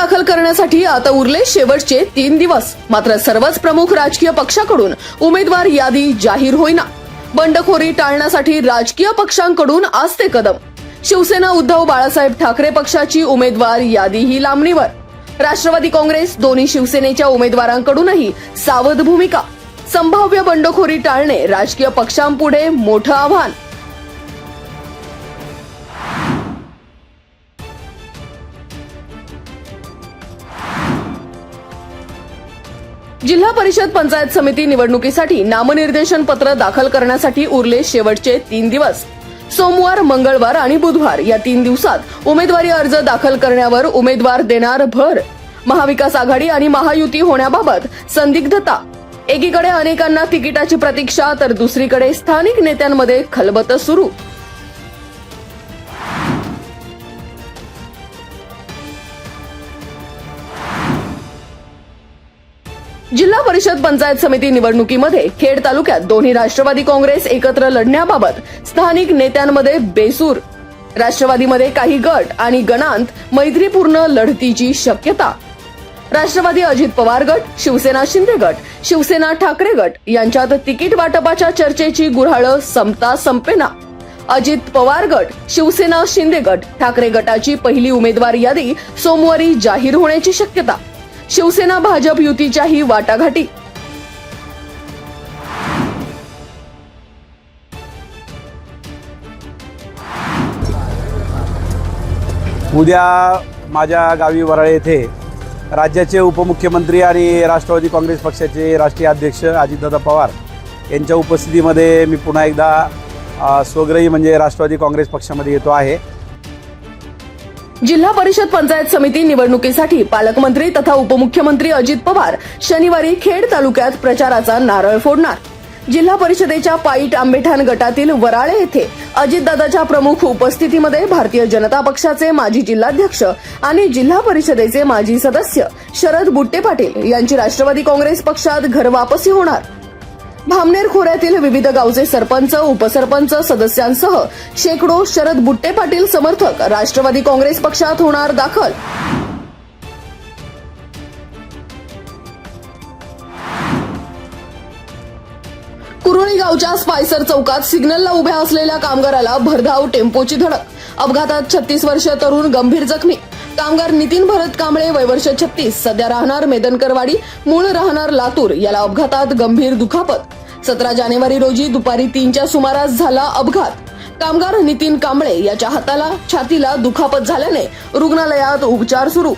दाखल करण्यासाठी आता उरले शेवटचे 3 दिवस. मात्र सर्वच प्रमुख राजकीय पक्षाकडून उमेदवार यादी जाहीर होईना. बंडखोरी टाळण्यासाठी राजकीय पक्षांकडून आस्ते कदम. शिवसेना उद्धव बाळासाहेब ठाकरे पक्षाची उमेदवार यादीही लांबणीवर. राष्ट्रवादी काँग्रेस दोन्ही शिवसेनेच्या उमेदवारांकडूनही सावध भूमिका. संभाव्य बंडखोरी टाळणे राजकीय पक्षांपुढे मोठं आव्हान. जिल्हा परिषद पंचायत समिती निवडणुकीसाठी नामनिर्देशन पत्र दाखल करण्यासाठी उरले शेवटचे 3 दिवस. सोमवार, मंगळवार आणि बुधवार या 3 दिवसात उमेदवारी अर्ज दाखल करण्यावर उमेदवार देणार भर. महाविकास आघाडी आणि महायुती होण्याबाबत संदिग्धता. एकीकडे अनेकांना तिकिटाची प्रतीक्षा तर दुसरीकडे स्थानिक नेत्यांमध्ये खलबत सुरू. जिल्हा परिषद पंचायत समिती निवडणुकीमध्ये खेड तालुक्यात दोन्ही राष्ट्रवादी काँग्रेस एकत्र लढण्याबाबत स्थानिक नेत्यांमध्ये बेसूर. राष्ट्रवादीमध्ये काही गट आणि गणांत मैत्रीपूर्ण लढतीची शक्यता. राष्ट्रवादी अजित पवार गट, शिवसेना शिंदे गट, शिवसेना ठाकरे गट यांच्यात तिकीट वाटपाच्या चर्चेची गुऱ्हाळं संपता संपेना. अजित पवार गट, शिवसेना शिंदे गट, ठाकरे गटाची पहिली उमेदवार यादी सोमवारी जाहीर होण्याची शक्यता. शिवसेना भाजप युतीच्याही वाटाघाटी. उद्या माझ्या गावी वराळे येथे राज्याचे उपमुख्यमंत्री आणि राष्ट्रवादी काँग्रेस पक्षाचे राष्ट्रीय अध्यक्ष अजितदादा पवार यांच्या उपस्थितीमध्ये मी पुन्हा एकदा स्वग्रही म्हणजे राष्ट्रवादी काँग्रेस पक्षामध्ये येतो आहे. जिल्हा परिषद पंचायत समिती निवडणुकीसाठी पालकमंत्री तथा उपमुख्यमंत्री अजित पवार शनिवारी खेड तालुक्यात प्रचाराचा नारळ फोडणार. जिल्हा परिषदेच्या पाईट आंबेठाण गटातील वराळे येथे अजितदादाच्या प्रमुख उपस्थितीमध्ये भारतीय जनता पक्षाचे माजी जिल्हाध्यक्ष आणि जिल्हा परिषदेचे माजी सदस्य शरद बुट्टे पाटील यांची राष्ट्रवादी काँग्रेस पक्षात घरवापसी होणार. भामनेर खोऱ्यातील विविध गावचे सरपंच, उपसरपंच सदस्यांसह शेकडो शरद बुट्टे पाटील समर्थक राष्ट्रवादी काँग्रेस पक्षात होणार दाखल. कुरोळी गावच्या स्पायसर चौकात सिग्नलला उभ्या असलेल्या कामगाराला भरधाव टेम्पोची धडक. अपघातात 36 वर्षीय तरुण गंभीर जखमी. कामगार नितीन भरत कांबळे वय वर्ष 36, सध्या राहणार मेदनकरवाडी, मूळ राहणार लातूर याला अपघातात गंभीर दुखापत. 17 जानेवारी रोजी दुपारी 3च्या सुमारास झाला अपघात. कामगार नितीन कांबळे याच्या हाताला, छातीला दुखापत झाल्याने रुग्णालयात उपचार सुरू.